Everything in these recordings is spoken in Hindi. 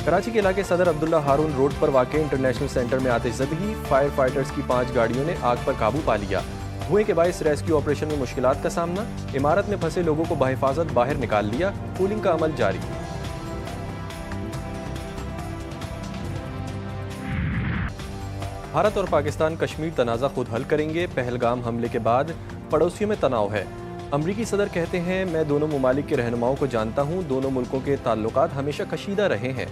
कराची के इलाके सदर अब्दुल्ला हारून रोड पर वाक़ इंटरनेशनल सेंटर में आतिशज़दगी, फायर फाइटर्स की 5 गाड़ियों ने आग पर काबू पा लिया। धुएं के बायस रेस्क्यू ऑपरेशन में मुश्किलात का सामना, इमारत में फंसे लोगों को बहिफाजत बाहर निकाल लिया, कूलिंग का अमल जारी। भारत और पाकिस्तान कश्मीर तनाज़ा खुद हल करेंगे, पहलगाम हमले के बाद पड़ोसियों में तनाव है। अमरीकी सदर कहते हैं, मैं दोनों ममालिक के रहनुमाओं को जानता हूँ, दोनों मुल्कों के ताल्लुकात हमेशा कशीदा रहे हैं,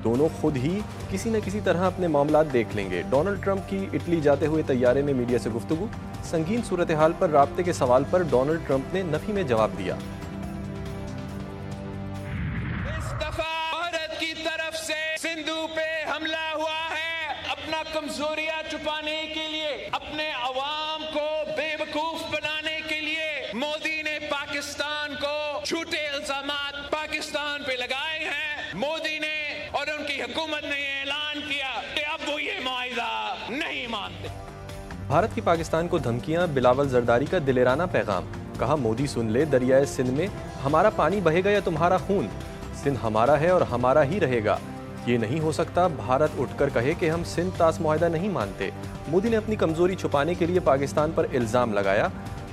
दोनों खुद ही किसी न किसी तरह अपने मामलात देख लेंगे। डोनाल्ड ट्रंप की इटली जाते हुए तैयारे में मीडिया से गुफ्तगू, संगीन सूरत हाल पर राब्ते के सवाल पर डोनाल्ड ट्रंप ने नफी में जवाब दिया। इस दफा भारत की तरफ से सिंधु पे हमला हुआ है, अपना कमजोरियां छुपाने के लिए, अपने अवाम को बेवकूफ बनाने के लिए मोदी ने पाकिस्तान को झूठे इल्जामात पाकिस्तान पे लगाए हैं। मोदी ने और उनकी हुकूमत ने ऐलान किया कि अब वो ये मुआहिदा नहीं मानते। भारत की पाकिस्तान को धमकियां, बिलावल जरदारी का दिलेराना पैगाम, कहा मोदी सुन ले, दरियाए सिंध में हमारा पानी बहेगा या तुम्हारा खून, सिंध हमारा है और हमारा ही रहेगा। ये नहीं हो सकता भारत उठकर कहे कि हम सिंध तास मुआहिदा नहीं मानते। मोदी ने अपनी कमजोरी छुपाने के लिए पाकिस्तान पर इल्जाम लगाया।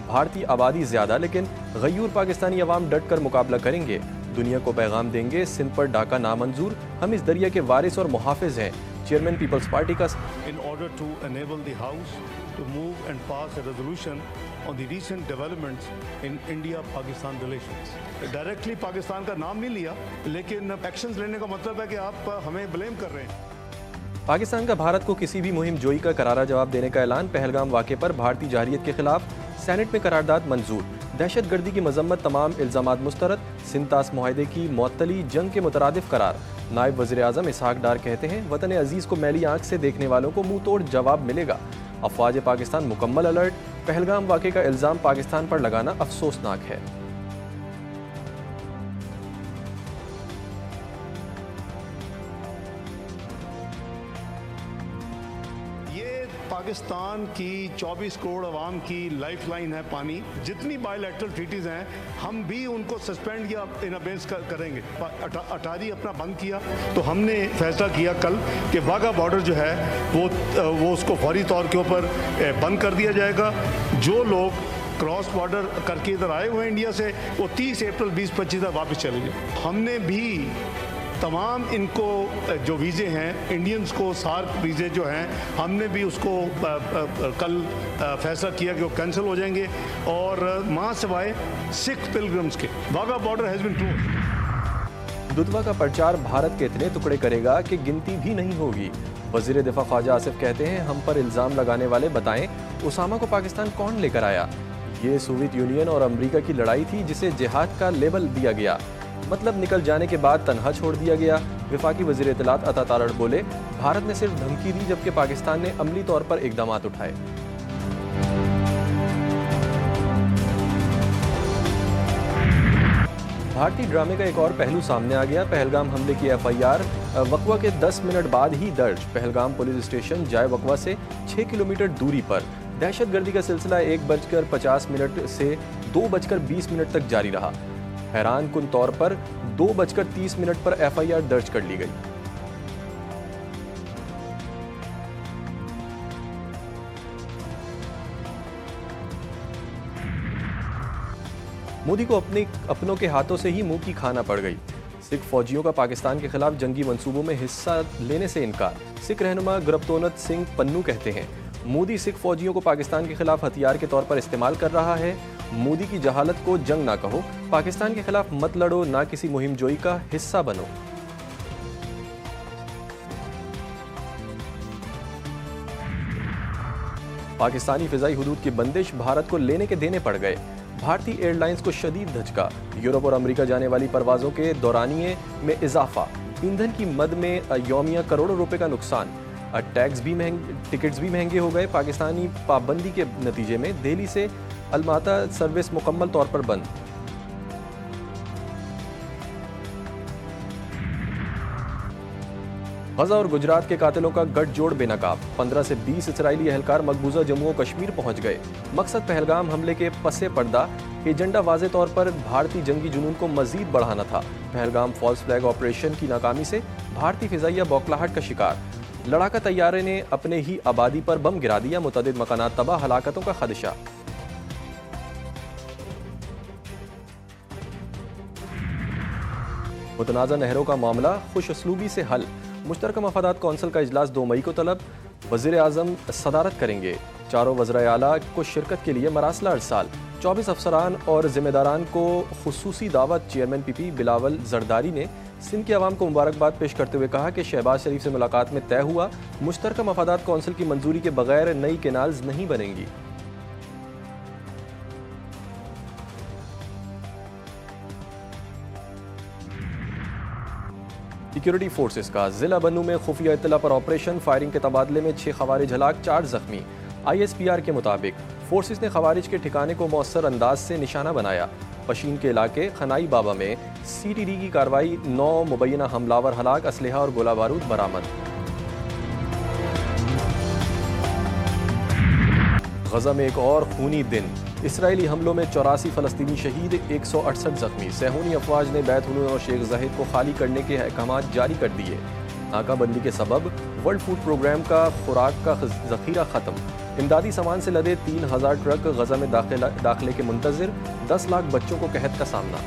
भारतीय आबादी ज्यादा लेकिन गयूर पाकिस्तानी अवाम डट कर मुकाबला करेंगे, दुनिया को पैगाम देंगे, सिंध पर डाका नामंजूर, हम इस दरिया के वारिस और मुहाफिज हैं। चेयरमैन पीपल्स पार्टी का In order to enable the House to move and pass a resolution on the recent developments in India-Pakistan relations. Directly Pakistan का नाम नहीं लिया, लेकिन एक्शंस लेने का मतलब है कि आप हमें ब्लेम कर रहे हैं। पाकिस्तान का भारत को किसी भी मुहिम जोई का करारा जवाब देने का ऐलान, पहलगाम वाक़े पर भारतीय जारहियत के खिलाफ सेनेट में करारदाद मंजूर, दहशतगर्दी की मजम्मत, तमाम इल्जामात मुस्तरद, सिंध तास मुआहिदे की मुअत्तली जंग के मुतरादिफ करार। नायब वज़ीर आज़म इसहाक डार कहते हैं, वतन अजीज़ को मैली आंख से देखने वालों को मुंह तोड़ जवाब मिलेगा। अफवाज पाकिस्तान मुकम्मल अलर्ट, पहलगाम वाक़े का इल्ज़ाम पाकिस्तान पर लगाना अफसोसनाक है। पाकिस्तान की 24 करोड़ अवाम की लाइफलाइन है पानी। जितनी बायलैटरल ट्रीटीज़ हैं हम भी उनको सस्पेंड या इन अबेंस करेंगे। अटारी अपना बंद किया तो हमने फैसला किया कल कि वाघा बॉर्डर जो है वो उसको फौरी तौर के ऊपर बंद कर दिया जाएगा। जो लोग क्रॉस बॉर्डर करके इधर आए हुए हैं इंडिया से, वो 30 अप्रैल 2025 तक वापस चले जाए। हमने भी तमाम इनको जो वीज़े हैं इंडियंस को, सार्क वीज़े जो हैं, हमने भी उसको कल फैसला किया कि वो कैंसिल हो जाएंगे और मां सिवाय सिख पिलग्रिम्स के Wagah border has been closed. Dudhwa का प्रचार भारत के इतने टुकड़े करेगा कि गिनती भी नहीं होगी। वज़ीर दिफा ख्वाजा आसिफ कहते हैं, हम पर इल्ज़ाम लगाने वाले बताएं उसामा को पाकिस्तान कौन लेकर आया। ये सोवियत यूनियन और अमरीका की लड़ाई थी जिसे जिहाद का लेबल दिया गया, मतलब निकल जाने के बाद तनहा छोड़ दिया गया। वफाकी वज़ीर इत्तलात अता तारड़ बोले, भारत ने सिर्फ धमकी दी जबकि पाकिस्तान ने अमली तौर पर इक़दामात उठाए। भारतीय ड्रामे का एक और पहलू सामने आ गया। पहलगाम हमले की FIR वकवा के 10 मिनट बाद ही दर्ज। पहलगाम पुलिस स्टेशन जाए वकवा से 6 किलोमीटर दूरी पर दहशतगर्दी का सिलसिला 1:50 से 2:20 तक जारी रहा। हैरान कुन तौर पर 2:30 पर FIR दर्ज कर ली गई। मोदी को अपनों के हाथों से ही मुंह की खाना पड़ गई। सिख फौजियों का पाकिस्तान के खिलाफ जंगी मंसूबों में हिस्सा लेने से इनकार। सिख रहनुमा गुरबतोनत सिंह पन्नू कहते हैं, मोदी सिख फौजियों को पाकिस्तान के खिलाफ हथियार के तौर पर इस्तेमाल कर रहा है। मोदी की जहालत को जंग ना कहो, पाकिस्तान के खिलाफ मत लड़ो, ना किसी मुहिम जोई का हिस्सा बनो। पाकिस्तानी फिजाई हुदूद की बंदिश, भारत को लेने के देने पड़ गए। भारतीय एयरलाइंस को शदीद धचका, यूरोप और अमेरिका जाने वाली परवाजों के दौरानिये में इजाफा, ईंधन की मद में यौमिया करोड़ों रुपए का नुकसान, टिकट्स भी महंगे हो गए। पाकिस्तानी पाबंदी के नतीजे में दिल्ली से अलमाता सर्विस मुकम्मल तौर पर बंद। गजा और गुजरात के कातिलों का गठजोड़ बेनकाब, 15 से 20 इसराइली एहलकार मकबूजा जम्मू और कश्मीर पहुंच गए। मकसद पहलगाम हमले के पसे पर्दा एजेंडा वाज़े तौर पर भारतीय जंगी जुनून को मजीद बढ़ाना था। पहलगाम फॉल्स फ्लैग ऑपरेशन की नाकामी से भारतीय फिजाइया बौखलाहट का शिकार। लड़ाका तैयारे ने अपने ही आबादी पर बम गिरा दिया, मुतअद्दिद मकानात तबाह, हलाकतों का खदशा। मुतनाज़ा नहरों का मामला खुशअस्लूबी से हल। मुश्तरका मफादात कौंसिल का इजलास 2 मई को तलब। वज़ीर आज़म सदारत करेंगे। चारों वज़राए आला को शिरकत के लिए मरासला अरसाल। 24 अफसरान और जिम्मेदारान को खुसूसी दावत। चेयरमैन पीपी बिलावल जरदारी ने सिंध की आवाम को मुबारकबाद पेश करते हुए कहा कि शहबाज शरीफ से मुलाकात में तय हुआ, मुश्तरका मफादात कौंसिल की मंजूरी के बगैर नई केनाल्स नहीं बनेंगी। सिक्योरिटी फोर्सेस का जिला बन्नू में खुफिया इत्तला पर ऑपरेशन। फायरिंग के तबादले में 6 खवारिज हलाक, 4 जख्मी। ISPR के मुताबिक फोर्सेस ने खवारिज के ठिकाने को मौसर अंदाज से निशाना बनाया। पशीन के इलाके खनाई बाबा में CTD की कार्रवाई। 9 मुबैना हमलावर हलाक, असलहा और गोला बारूद बरामद। गजा में एक और खूनी दिन। इसराइली हमलों में 84 फलस्तीनी शहीद, 168 जख्मी। सहूनी अफवाज ने बैतुल और शेख जाहिद को खाली करने के अहकाम जारी कर दिए। नाकाबंदी के सबब वर्ल्ड फूड प्रोग्राम का खुराक का जखीरा खत्म। इमदादी सामान से लदे 3000 ट्रक गजा में दाखिले के मुंतजिर। 10 लाख बच्चों को कहत का सामना।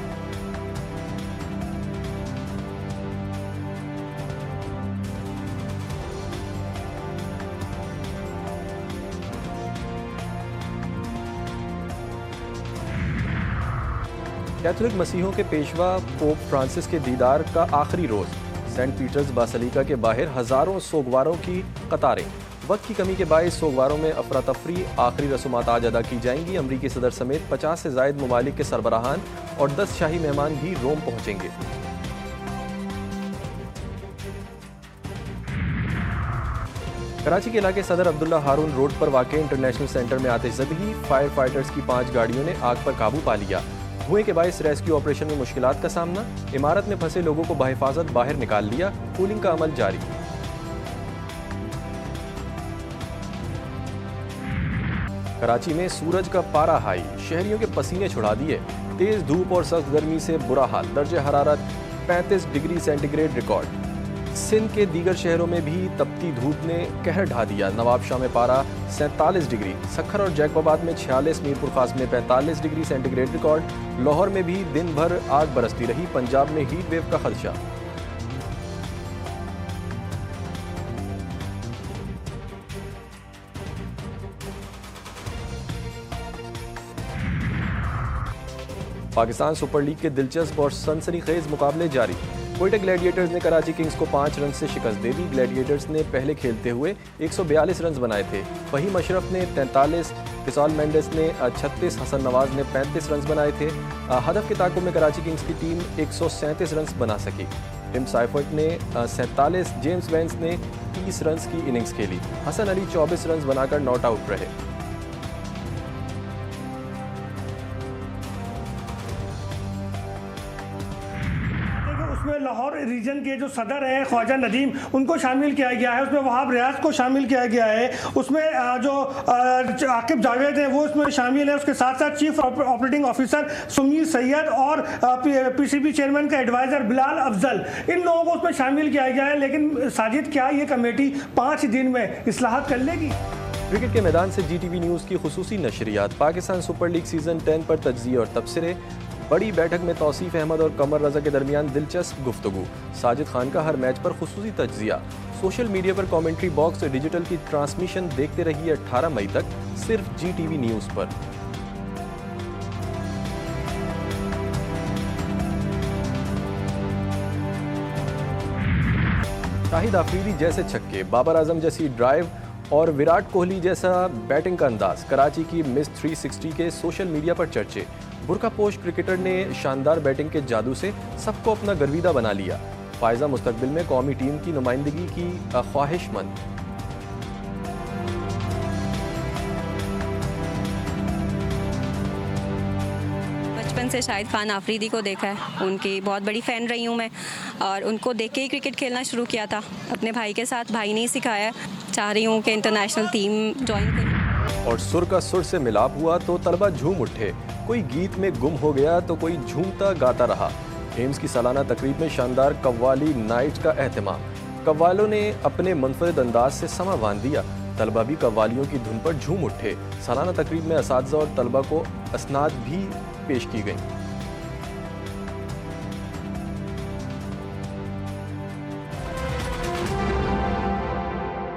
कैथोलिक मसीहों के पेशवा पोप फ्रांसिस के दीदार का आखिरी रोज। सेंट पीटर्स बासिलिका के बाहर हजारों सोगवारों की कतारें। वक्त की कमी के बायस सोगवारों में अफरा तफरी। आखिरी रसूमात आज अदा की जाएंगी। अमरीकी सदर समेत 50 से जायद ममालिक के सरबराहान और 10 शाही मेहमान भी रोम पहुंचेंगे। कराची के इलाके सदर अब्दुल्ला हारून रोड पर वाक़े इंटरनेशनल सेंटर में आतिशज़दगी। फायर फाइटर्स की 5 गाड़ियों ने आग पर काबू पा लिया। धुएं के बायस रेस्क्यू ऑपरेशन में मुश्किलात का सामना। इमारत में फंसे लोगों को बहिफाजत बाहर निकाल लिया। कूलिंग का अमल जारी। कराची में सूरज का पारा हाई, शहरियों के पसीने छुड़ा दिए। तेज धूप और सख्त गर्मी से बुरा हाल। दर्जे हरारत 35 डिग्री सेंटीग्रेड रिकॉर्ड। सिंध के दीगर शहरों में भी तपती धूप ने कहर ढा दिया। नवाबशाह में पारा 47 डिग्री, सखर और जैकबाबाद में 46, मीरपुर खास में 45 डिग्री सेंटीग्रेड रिकॉर्ड। लाहौर में भी दिन भर आग बरसती रही। पंजाब में हीट वेव का खदशा। पाकिस्तान सुपर लीग के दिलचस्प और सनसनीखेज मुकाबले जारी। क्वेटा ग्लैडिएटर्स ने कराची किंग्स को 5 रन से शिकस्त दे दी। ग्लैडिएटर्स ने पहले खेलते हुए 142 रन बनाए थे। फहीम अशरफ ने 43, किसाल मेंडेस ने 36, हसन नवाज ने 35 रन बनाए थे। हदफ के ताकुब में कराची किंग्स की टीम 137 रन बना सकी। टिम साइफर्ट ने 47, जेम्स वेंस ने 30 रन की इनिंग्स खेली। हसन अली 24 रन बनाकर नॉट आउट रहे। उसमें लाहौर रीजन के जो सदर हैं ख्वाजा नदीम, उनको शामिल किया गया है। उसमें वहाब रियाज को शामिल किया गया है। उसमें जो आकिब जावेद हैं वो इसमें शामिल है। उसके साथ साथ chief operating officer Sumeer Syed और PCB चेयरमैन का एडवाइज़र बिलाल अफजल, इन लोगों को उसमें शामिल किया गया है। लेकिन साजिद, क्या ये कमेटी 5 दिन में इस्लाहत कर लेगी? क्रिकेट के मैदान से GTV न्यूज़ की खुसूसी नशरियात। पाकिस्तान सुपर लीग सीज़न 10 पर तज्ज़िये और तबसरे। बड़ी बैठक में तौसीफ अहमद और कमर रजा के दरमियान दिलचस्प गुफ्तगू। साजिद खान का हर मैच पर खुसूसी तज्जिया। सोशल मीडिया पर कमेंट्री बॉक्स और डिजिटल की ट्रांसमिशन देखते रहिए 18 मई तक सिर्फ GTV न्यूज़ पर। शाहिद आफरीदी जैसे छक्के, बाबर आजम जैसी ड्राइव और विराट कोहली जैसा बैटिंग का अंदाज। कराची की मिस 360 के सोशल मीडिया पर चर्चे। बुर्कापोश क्रिकेटर ने शानदार बैटिंग के जादू से सबको अपना गर्विदा बना लिया। फायजा मुस्तकबिल में कौमी टीम की नुमाइंदगी की ख्वाहिशमंद। बचपन से शाहिद खान आफरीदी को देखा है, उनकी बहुत बड़ी फ़ैन रही हूँ मैं, और उनको देख के ही क्रिकेट खेलना शुरू किया था अपने भाई के साथ। भाई ने ही सिखाया। चाह रही हूँ कि इंटरनेशनल टीम ज्वाइन करूँ। और सुर का सुर से मिलाप हुआ तो तलबा झूम उठे। कोई गीत में गुम हो गया तो कोई झूमता गाता रहा। एम्स की सालाना तकरीब में शानदार कव्वाली नाइट का एहतमाम। कव्वालों ने अपने मुनफरिद अंदाज से समा बांध दिया। तलबा भी कव्वालियों की धुन पर झूम उठे। सालाना तकरीब में असातिज़ा और तलबा को असनाद भी पेश की गई।